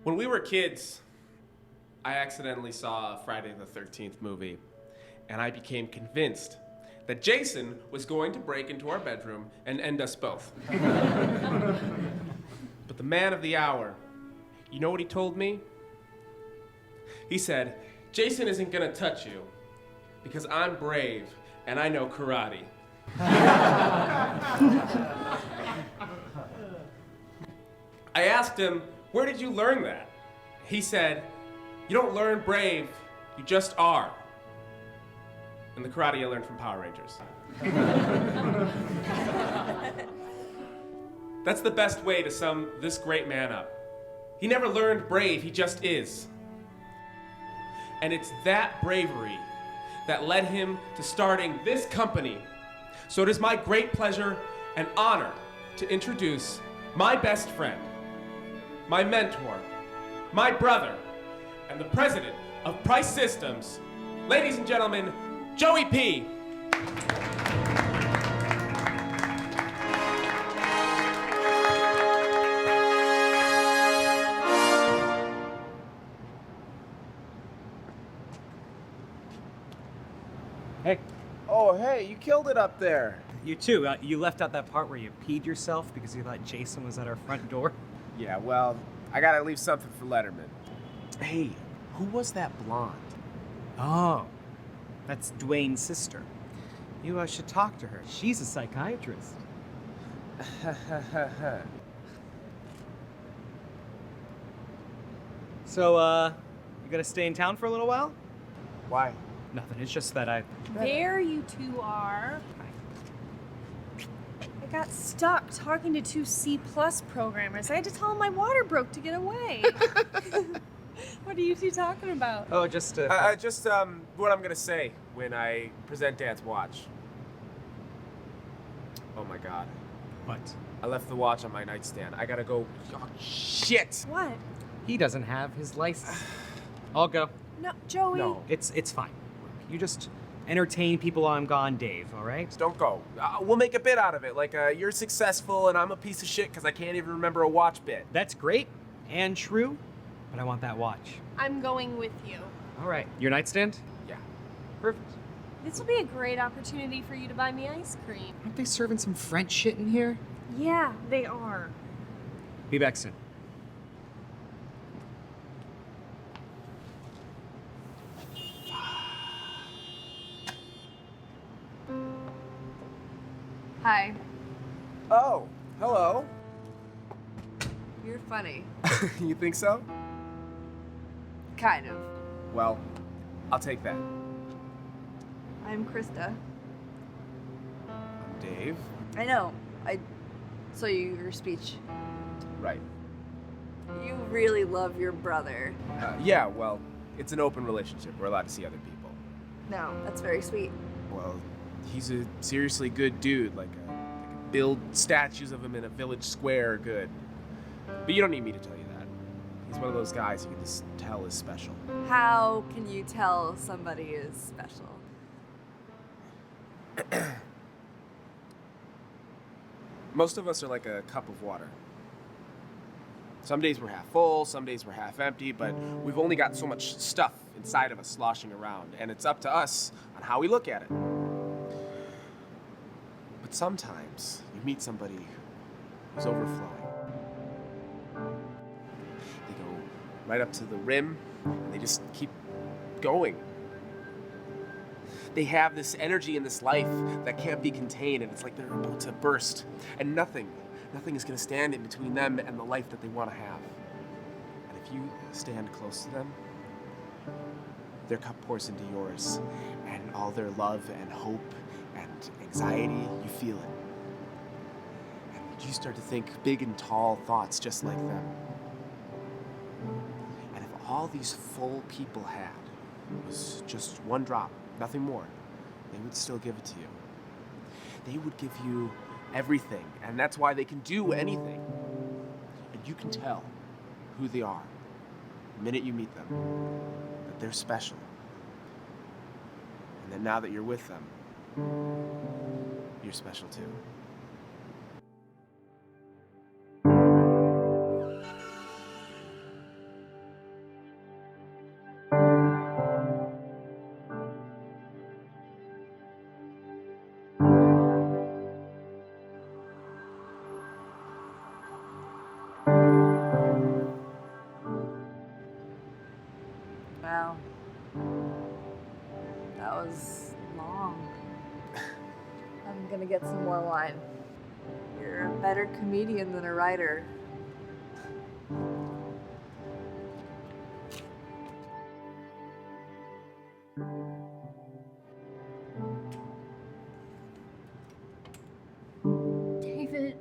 When we were kids, I accidentally saw a Friday the 13th movie, and I became convinced that Jason was going to break into our bedroom and end us both. But the man of the hour, you know what he told me? He said, Jason isn't gonna touch you because I'm brave and I know karate. I asked him, where did you learn that? He said, you don't learn brave, you just are. And the karate I learned from Power Rangers. That's the best way to sum this great man up. He never learned brave, he just is. And it's that bravery that led him to starting this company. So it is my great pleasure and honor to introduce my best friend, my mentor, my brother, and the president of Price Systems, ladies and gentlemen, Joey P. Hey. Oh, hey, you killed it up there. You too. You left out that part where you peed yourself because you thought Jason was at our front door. Yeah, well, I gotta leave something for Letterman. Hey, who was that blonde? Oh, that's Dwayne's sister. You should talk to her. She's a psychiatrist. So, you gonna stay in town for a little while? Why? Nothing. It's just that I... There you two are. I got stuck talking to two C+ programmers. I had to tell them my water broke to get away. What are you two talking about? Oh, just what I'm gonna say when I present Dad's watch. Oh my God. What? I left the watch on my nightstand. I gotta go. Oh, shit! What? He doesn't have his license. I'll go. No, Joey. No. It's fine. You just entertain people while I'm gone, Dave, all right? Just don't go. We'll make a bit out of it. Like, you're successful and I'm a piece of shit because I can't even remember a watch bit. That's great and true, but I want that watch. I'm going with you. All right. Your nightstand? Yeah. Perfect. This will be a great opportunity for you to buy me ice cream. Aren't they serving some French shit in here? Yeah, they are. Be back soon. Hi. Oh, hello. You're funny. You think so? Kind of. Well, I'll take that. I'm Krista. I'm Dave. I know. I saw your speech. Right. You really love your brother. Yeah, well, it's an open relationship. We're allowed to see other people. No, that's very sweet. Well, he's a seriously good dude. Like build statues of him in a village square good. But you don't need me to tell you that. He's one of those guys you can just tell is special. How can you tell somebody is special? Most of us are like a cup of water. Some days we're half full, some days we're half empty, but we've only got so much stuff inside of us sloshing around, and it's up to us on how we look at it. But sometimes you meet somebody who's overflowing. They go right up to the rim, and they just keep going. They have this energy in this life that can't be contained, and it's like they're about to burst, and nothing is going to stand in between them and the life that they want to have. And if you stand close to them, their cup pours into yours, and all their love and hope and anxiety, you feel it. And you start to think big and tall thoughts just like them. And if all these full people had was just one drop, nothing more, they would still give it to you. They would give you everything, and that's why they can do anything. And you can tell who they are the minute you meet them, that they're special. And then now that you're with them, you're special too. was long. I'm gonna get some more wine. You're a better comedian than a writer. David.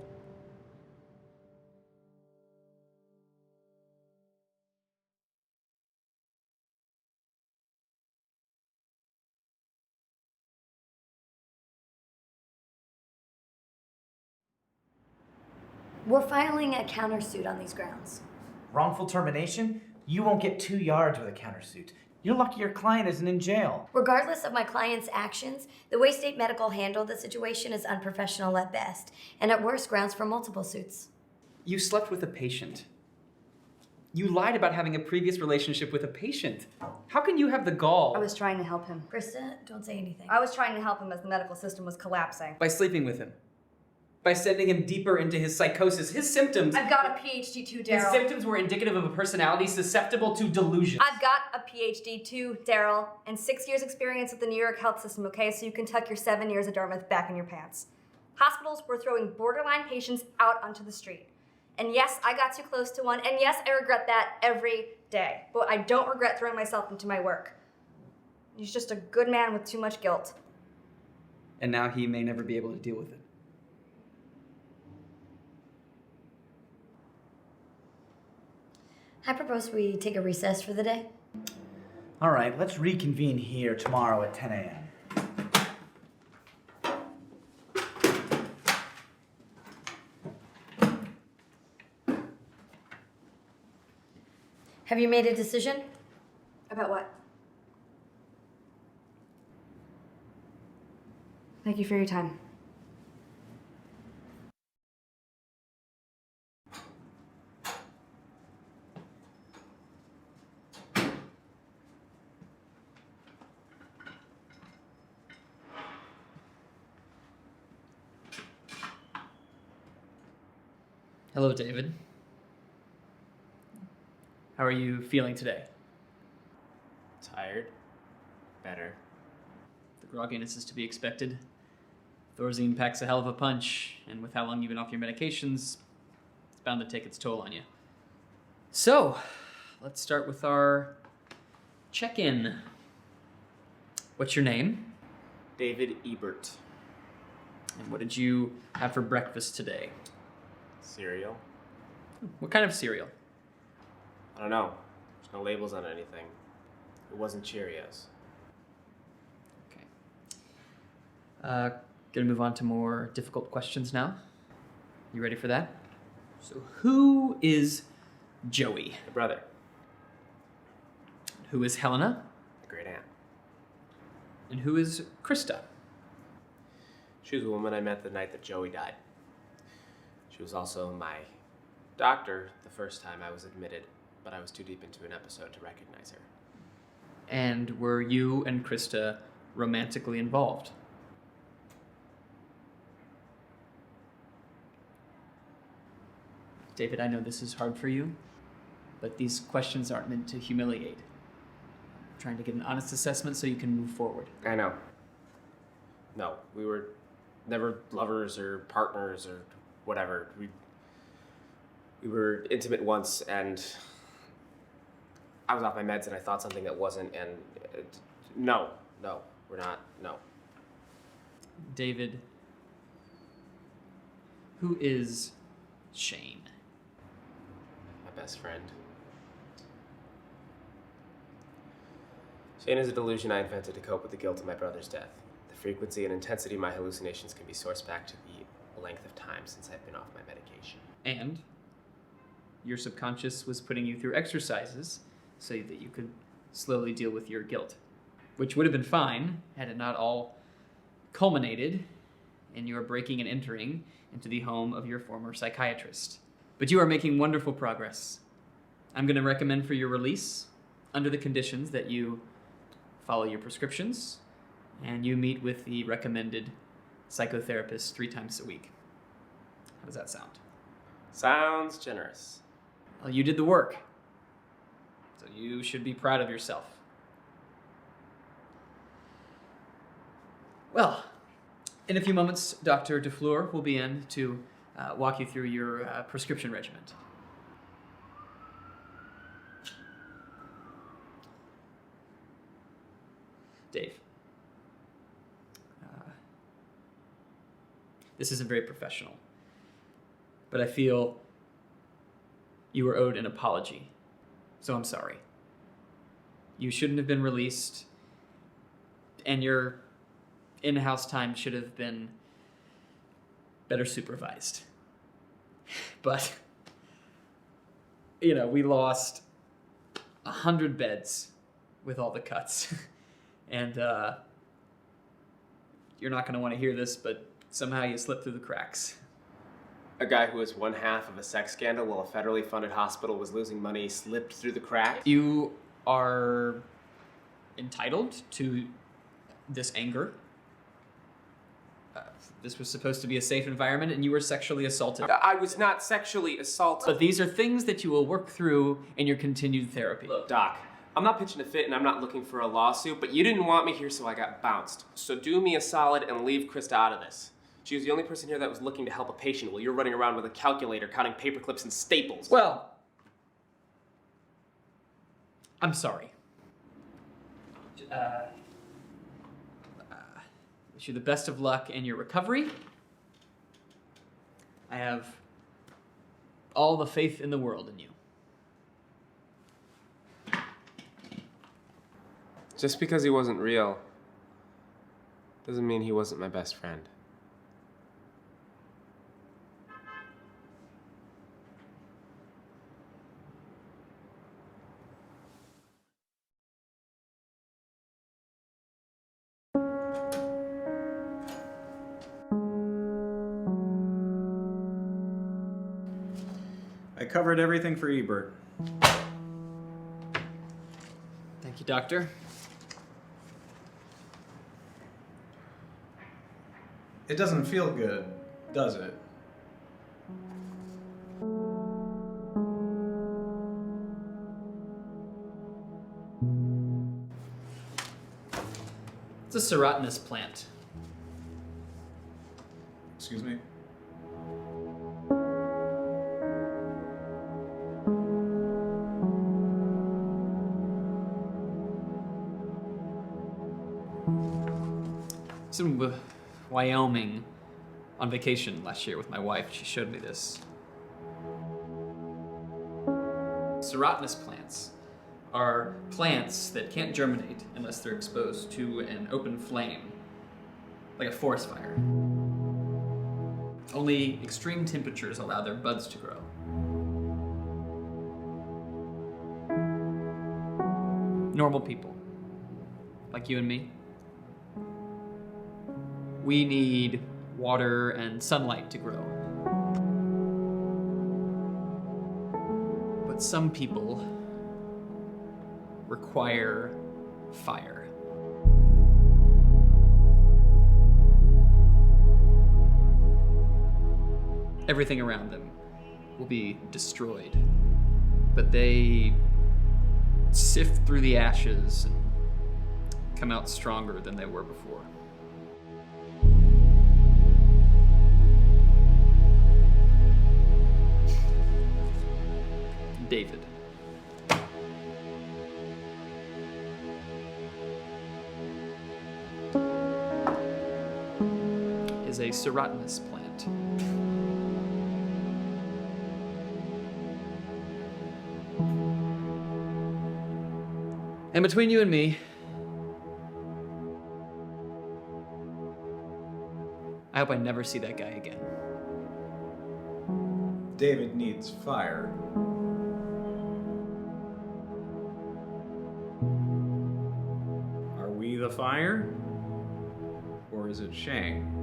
We're filing a countersuit on these grounds. Wrongful termination? You won't get 2 yards with a countersuit. You're lucky your client isn't in jail. Regardless of my client's actions, the way State Medical handled the situation is unprofessional at best, and at worst, grounds for multiple suits. You slept with a patient. You lied about having a previous relationship with a patient. How can you have the gall? I was trying to help him. Krista, don't say anything. I was trying to help him as the medical system was collapsing. By sleeping with him. By sending him deeper into his psychosis. His symptoms. I've got a PhD too, His Daryl. symptoms were indicative of a personality susceptible to delusions. I've got a PhD too, Daryl, and 6 years experience with the New York health system, okay? So you can tuck your 7 years of Dartmouth back in your pants. Hospitals were throwing borderline patients out onto the street. And yes, I got too close to one, and yes, I regret that every day. But I don't regret throwing myself into my work. He's just a good man with too much guilt. And now he may never be able to deal with it. I propose we take a recess for the day. All right, let's reconvene here tomorrow at 10 a.m. Have you made a decision? About what? Thank you for your time. Hello, David. How are you feeling today? Tired. Better. The grogginess is to be expected. Thorazine packs a hell of a punch, and with how long you've been off your medications, it's bound to take its toll on you. So, let's start with our check-in. What's your name? David Ebert. And what did you have for breakfast today? Cereal. What kind of cereal? I don't know. There's no labels on anything. It wasn't Cheerios. Okay. Gonna move on to more difficult questions now. You ready for that? So, who is Joey? My brother. Who is Helena? My great aunt. And who is Krista? She was a woman I met the night that Joey died. She was also my doctor the first time I was admitted, but I was too deep into an episode to recognize her. And were you and Krista romantically involved? David, I know this is hard for you, but these questions aren't meant to humiliate. I'm trying to get an honest assessment so you can move forward. I know. No, we were never lovers or partners or whatever. We were intimate once, and I was off my meds and I thought something that wasn't, and no, we're not, no. David, who is Shane? My best friend. Shane is a delusion I invented to cope with the guilt of my brother's death. The frequency and intensity of my hallucinations can be sourced back to the length of time since I've been off my medication. And your subconscious was putting you through exercises so that you could slowly deal with your guilt, which would have been fine had it not all culminated in your breaking and entering into the home of your former psychiatrist. But you are making wonderful progress. I'm going to recommend for your release under the conditions that you follow your prescriptions and you meet with the recommended psychotherapist 3 times a week. How does that sound? Sounds generous. Well, you did the work, so you should be proud of yourself. Well, in a few moments, Dr. DeFleur will be in to walk you through your prescription regimen. Dave. This isn't very professional, but I feel you were owed an apology, so I'm sorry. You shouldn't have been released, and your in-house time should have been better supervised. But, we lost 100 beds with all the cuts. And you're not going to want to hear this, but somehow you slipped through the cracks. A guy who was one half of a sex scandal while a federally funded hospital was losing money slipped through the cracks? You are entitled to this anger. This was supposed to be a safe environment, and you were sexually assaulted. I was not sexually assaulted. But these are things that you will work through in your continued therapy. Look, Doc, I'm not pitching a fit and I'm not looking for a lawsuit, but you didn't want me here, so I got bounced. So do me a solid and leave Krista out of this. She was the only person here that was looking to help a patient while you're running around with a calculator counting paper clips and staples. Well, I'm sorry. Wish you the best of luck in your recovery. I have all the faith in the world in you. Just because he wasn't real doesn't mean he wasn't my best friend. I covered everything for Ebert. Thank you, Doctor. It doesn't feel good, does it? It's a serotinous plant. Excuse me? I was in Wyoming on vacation last year with my wife. She showed me this. Serotinous plants are plants that can't germinate unless they're exposed to an open flame, like a forest fire. Only extreme temperatures allow their buds to grow. Normal people, like you and me, we need water and sunlight to grow. But some people require fire. Everything around them will be destroyed, but they sift through the ashes and come out stronger than they were before. David. Is a serotinous plant. And between you and me, I hope I never see that guy again. David needs fire. Are we the fire? Or is it Shang?